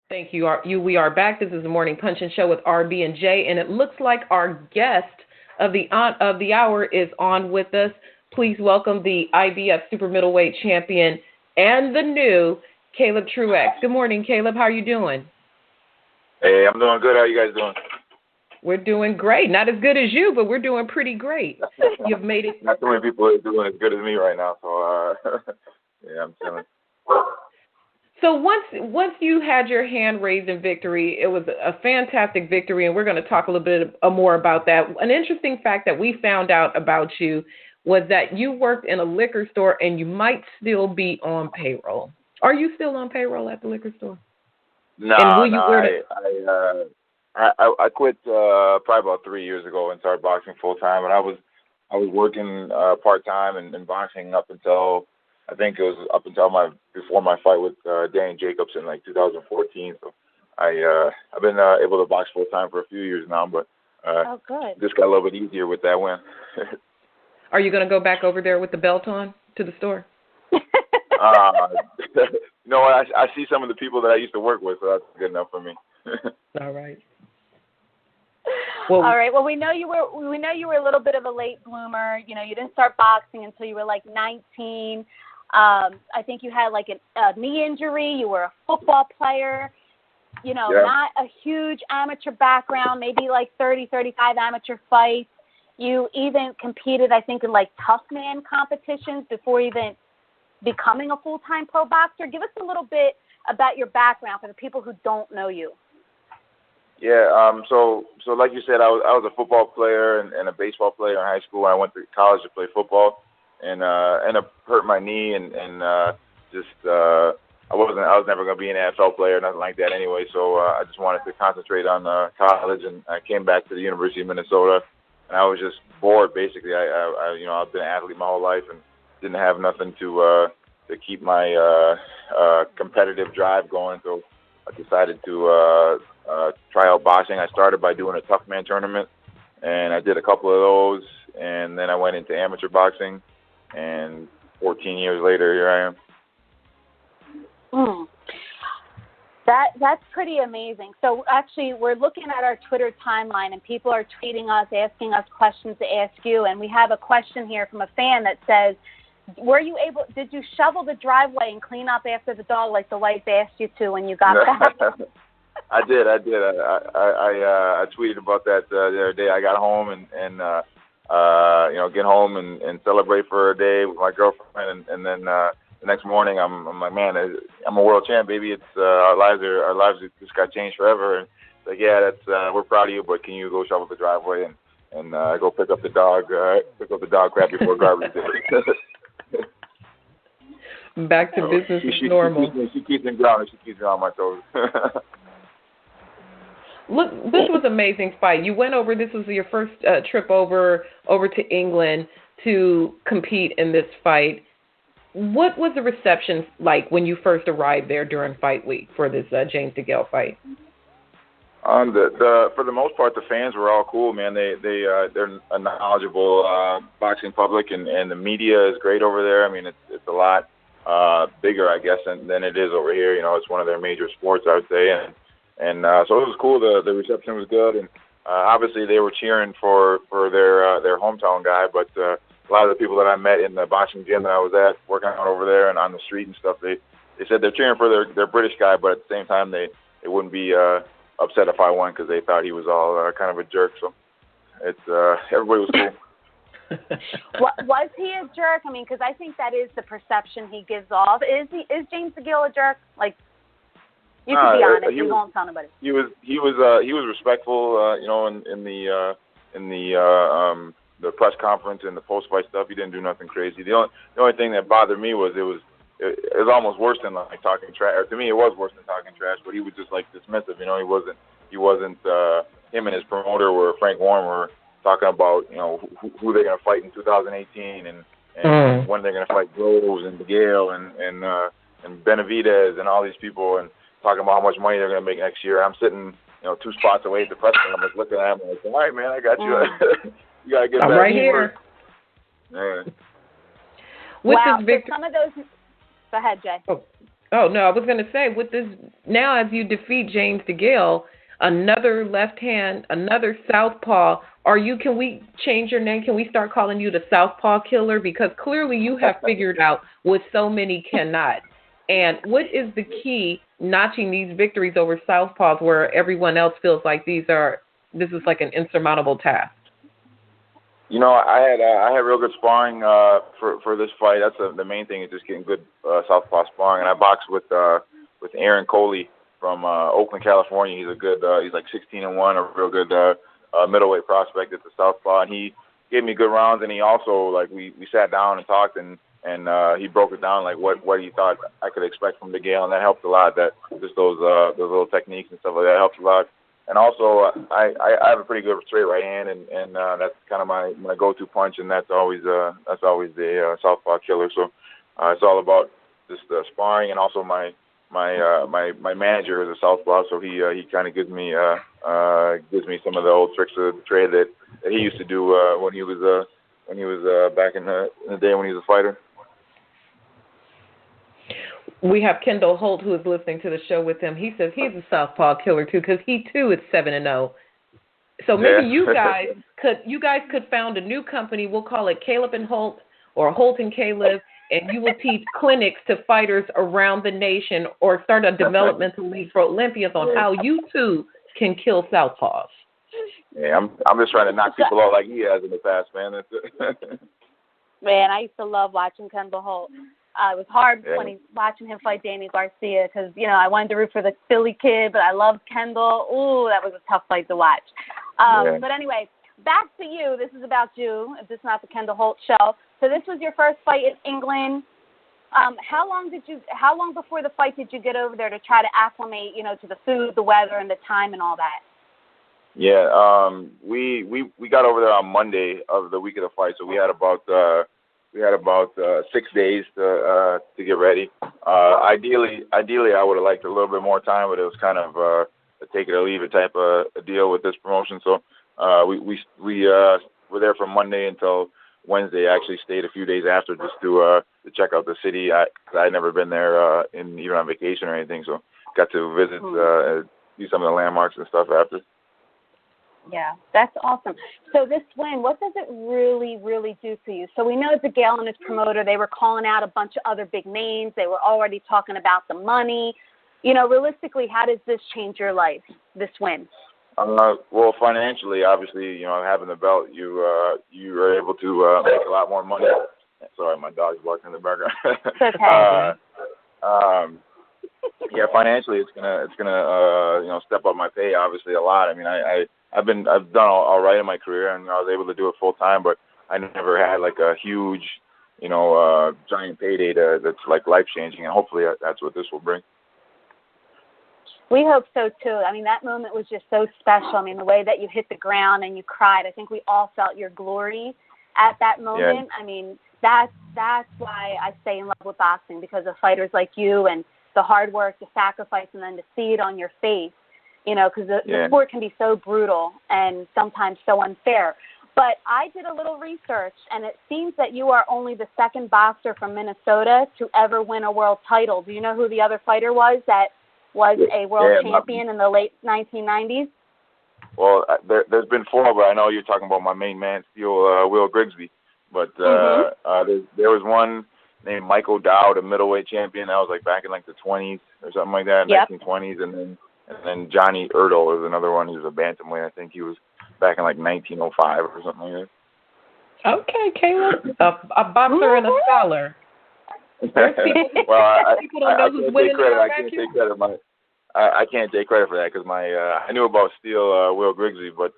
Thank you. We are back. This is the Morning Punch and Show with RB and Jae, and it looks like our guest of the hour is on with us. Please welcome the IBF Super Middleweight Champion and the new Caleb Truax. Good morning, Caleb. How are you doing? Hey, I'm doing good. How you guys doing? We're doing great. Not as good as you, but we're doing pretty great. You've made it. Not too many people are doing as good as me right now, so yeah, I'm chilling. So once you had your hand raised in victory, it was a fantastic victory, and we're going to talk a little bit more about that. An interesting fact that we found out about you was that you worked in a liquor store, and you might still be on payroll. Are you still on payroll at the liquor store? No, I quit probably about 3 years ago and started boxing full time. And I was working part time and boxing up until I think it was up until before my fight with Dan Jacobs in like 2014. So I've been able to box full time for a few years now, but good. Just got a little bit easier with that win. Are you going to go back over there with the belt on to the store? You know what? I see some of the people that I used to work with, so that's good enough for me. All right. Well, all right. Well, we know you were a little bit of a late bloomer. You know, you didn't start boxing until you were like 19. I think you had like a knee injury. You were a football player. You know, not a huge amateur background. Maybe like 30, 35 amateur fights. You even competed, I think, in like tough man competitions before even becoming a full-time pro boxer. Give us a little bit about your background for the people who don't know you. Yeah, so like you said, I was a football player and a baseball player in high school. I went to college to play football, and ended up hurt my knee, and I was never going to be an NFL player, nothing like that anyway. So I just wanted to concentrate on college, and I came back to the University of Minnesota, and I was just bored basically. I've been an athlete my whole life and didn't have nothing to keep my competitive drive going, so I decided to try out boxing. I started by doing a tough man tournament, and I did a couple of those, and then I went into amateur boxing, and 14 years later, here I am. That's pretty amazing. So actually, we're looking at our Twitter timeline, and people are tweeting us, asking us questions to ask you, and we have a question here from a fan that says, did you shovel the driveway and clean up after the dog like the wife asked you to when you got back? I did. I tweeted about that the other day. I got home and get home and celebrate for a day with my girlfriend, and then the next morning I'm like, man, I'm a world champ, baby. It's our lives just got changed forever. And it's like, yeah, that's we're proud of you, but can you go shovel the driveway and go pick up the dog crap before garbage day. Back to business as normal. She keeps me grounded. She keeps me on my toes. Look, this was an amazing fight. You went over. This was your first trip over to England to compete in this fight. What was the reception like when you first arrived there during fight week for this James DeGale fight? For the most part, the fans were all cool, man. They're a knowledgeable boxing public, and the media is great over there. I mean, it's a lot bigger, I guess, than it is over here. You know, it's one of their major sports, I would say, and so it was cool. The reception was good, and obviously they were cheering for their hometown guy. But a lot of the people that I met in the boxing gym that I was at, working out over there and on the street and stuff, they said they're cheering for their British guy, but at the same time they wouldn't be upset if I won because they thought he was all kind of a jerk. So it's everybody was cool. Was he a jerk? I mean, because I think that is the perception he gives off. Is James DeGale a jerk? Like, you can be honest. You won't tell anybody. He was respectful. In the press conference and the post fight stuff, he didn't do nothing crazy. The only thing that bothered me was it was almost worse than like talking trash. Or to me, it was worse than talking trash. But he was just like dismissive. You know, he wasn't. Him and his promoter Frank Warren were talking about, you know, who they're going to fight in 2018 and when they're going to fight Groves and DeGale and Benavidez and all these people, and talking about how much money they're going to make next year. I'm sitting, you know, 2 spots away at the press conference. I'm just looking at him and like, all right, man, I got you. You got to get back. I'm right here. Yeah. With this victory. Some of those. Go ahead, Jay. Oh. Oh, no, I was going to say, with this, now as you defeat James DeGale, another left hand, another southpaw, can we change your name? Can we start calling you the Southpaw Killer? Because clearly you have figured out what so many cannot. And what is the key notching these victories over southpaws where everyone else feels like this is like an insurmountable task? You know, I had real good sparring for this fight. That's the main thing, is just getting good southpaw sparring. And I boxed with Aaron Coley from Oakland, California. He's a good he's like 16-1, a real good middleweight prospect at the southpaw. And he gave me good rounds. And he also, like, we sat down and talked, and he broke it down, like what he thought I could expect from DeGale, and that helped a lot. That just those little techniques and stuff like that helps a lot. And also, I have a pretty good straight right hand, and that's kind of my go-to punch, and that's always the Southpaw Killer. So it's all about just sparring, and also my manager is a Southpaw, so he kind of gives me some of the old tricks of the trade that he used to do when he was back in the day when he was a fighter. We have Kendall Holt, who is listening to the show with him. He says he's a Southpaw Killer too, because he too is 7-0. So maybe you guys could found a new company. We'll call it Caleb and Holt, or Holt and Caleb, and you will teach clinics to fighters around the nation, or start a developmental league for Olympians on how you too can kill southpaws. Yeah, I'm just trying to knock people out like he has in the past, man. Man, I used to love watching Kendall Holt. It was hard watching him fight Danny Garcia, because, you know, I wanted to root for the Philly kid, but I loved Kendall. Ooh, that was a tough fight to watch. But anyway, back to you. This is about you. This is not the Kendall Holt show. So this was your first fight in England. How long before the fight did you get over there to try to acclimate, you know, to the food, the weather, and the time and all that? Yeah, we got over there on Monday of the week of the fight, so we had about 6 days to get ready. Ideally, I would have liked a little bit more time, but it was kind of a take it or leave it type of a deal with this promotion. So we were there from Monday until Wednesday. I actually stayed a few days after just to check out the city. I'd never been there even on vacation or anything, so got to visit, see some of the landmarks and stuff after. Yeah, that's awesome. So this win, what does it really, really do for you? So we know DeGale and his promoter, they were calling out a bunch of other big names. They were already talking about the money. You know, realistically, how does this change your life, this win? Well, financially, obviously, you know, having the belt, you are able to make a lot more money. Sorry, my dog's barking in the background. It's okay. Yeah, financially, it's gonna you know, step up my pay obviously a lot. I mean, I've done all right in my career, and I was able to do it full time, but I never had like a huge, you know, giant payday that's like life changing, and hopefully that's what this will bring. We hope so too. I mean, that moment was just so special. I mean, the way that you hit the ground and you cried, I think we all felt your glory at that moment. Yeah. I mean, that's why I stay in love with boxing, because of fighters like you and the hard work, the sacrifice, and then to see it on your face. You know, because the sport can be so brutal and sometimes so unfair. But I did a little research, and it seems that you are only the second boxer from Minnesota to ever win a world title. Do you know who the other fighter was that was a world champion in the late 1990s? Well, there's been 4, but I know you're talking about my main man, Will Grigsby. But there was one named Michael Dowd, a middleweight champion. That was like back in like the 20s or something like that, 1920s, and then Johnny Ertl was another one. He was a bantamweight. I think he was back in like 1905 or something like that. Okay, Caleb, a boxer and a scholar. People don't know who's winning the I can't take credit for that, because I knew about Will Grigsby, but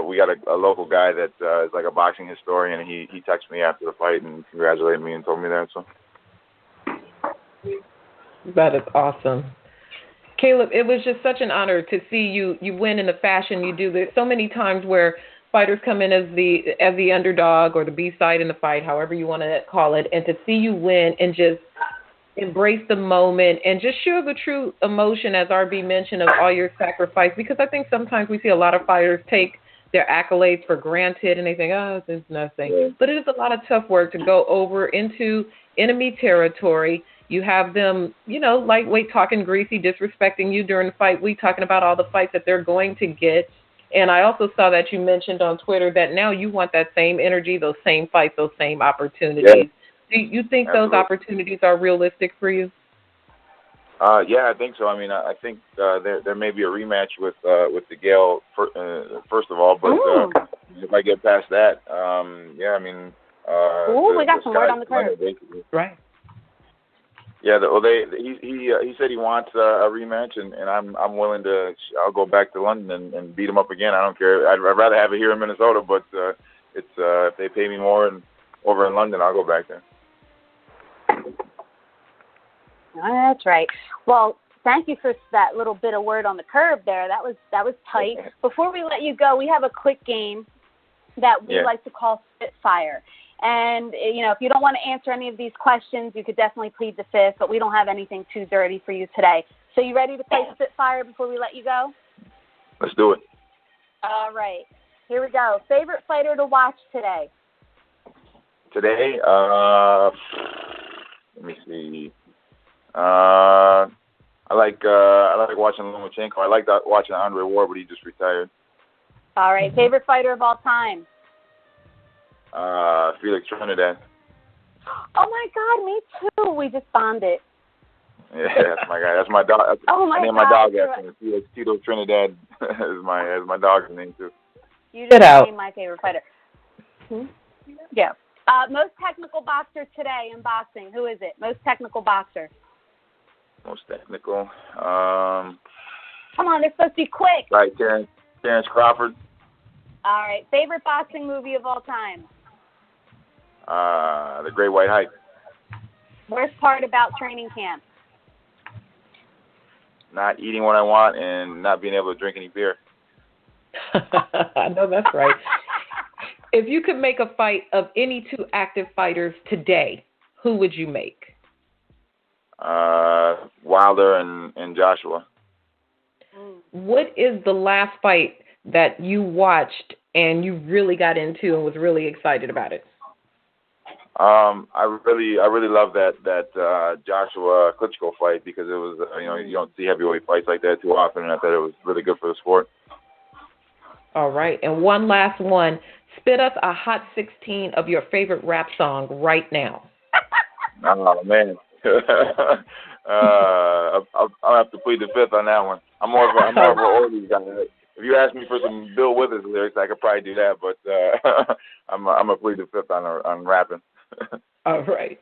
we got a local guy that is like a boxing historian, and he texted me after the fight and congratulated me and told me that. So that is awesome. Caleb, it was just such an honor to see you win in the fashion you do. There's so many times where fighters come in as the underdog or the B-side in the fight, however you want to call it, and to see you win and just embrace the moment and just show the true emotion, as RB mentioned, of all your sacrifice. Because I think sometimes we see a lot of fighters take their accolades for granted and they think, oh, this is nothing. But it is a lot of tough work to go over into enemy territory. You have them, lightweight talking greasy, disrespecting you during the fight week, talking about all the fights that they're going to get. And I also saw that you mentioned on Twitter that now you want that same energy, those same fights, those same opportunities. Yeah. Do you think Absolutely. those opportunities are realistic for you? Yeah, I think so. I mean, I think there may be a rematch with DeGale first of all, but if I get past that, yeah, I mean, we got some word on the curve. Right. Yeah, he said he wants a rematch, and I'm willing to. I'll go back to London and beat him up again. I don't care. I'd rather have it here in Minnesota, but it's if they pay me more and over in London, I'll go back there. That's right. Well, thank you for that little bit of word on the curve there. That was tight. Before we let you go, we have a quick game that we like to call Spitfire. And, if you don't want to answer any of these questions, you could definitely plead the fifth, but we don't have anything too dirty for you today. So you ready to play Spitfire before we let you go? Let's do it. All right. Here we go. Favorite fighter to watch today? Today? Let me see. I like watching Lomachenko. I like watching Andre Ward, but he just retired. All right. Favorite fighter of all time? Felix Trinidad. Oh my God, me too. We just bonded. Yeah, that's my guy. That's my dog. I named my dog after him. Felix Tito Trinidad is my dog's name too. You just named my favorite fighter. Yeah. Most technical boxer today in boxing. Who is it? Most technical boxer. Most technical. Come on, it's supposed to be quick. Right, Terrence Crawford. All right. Favorite boxing movie of all time? The Great White Hype. Worst part about training camp? Not eating what I want and not being able to drink any beer. I know that's right. If you could make a fight of any two active fighters today, who would you make? Wilder and Joshua. What is the last fight that you watched and you really got into and was really excited about it? I really love that Joshua Klitschko fight because it was you don't see heavyweight fights like that too often, and I thought it was really good for the sport. All right, and one last one. Spit us a hot 16 of your favorite rap song right now. Oh man, I'll have to plead the fifth on that one. I'm more of an oldies guy. If you ask me for some Bill Withers lyrics, I could probably do that, but I'm a plead the fifth on rapping. All right.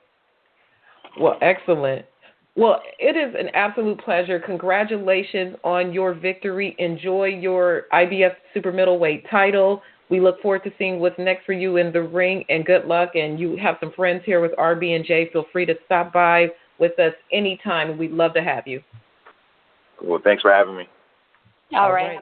Well, excellent. Well, it is an absolute pleasure. Congratulations on your victory. Enjoy your IBF Super Middleweight title. We look forward to seeing what's next for you in the ring, and good luck. And you have some friends here with RB and Jae. Feel free to stop by with us anytime. We'd love to have you. Well, thanks for having me. All right.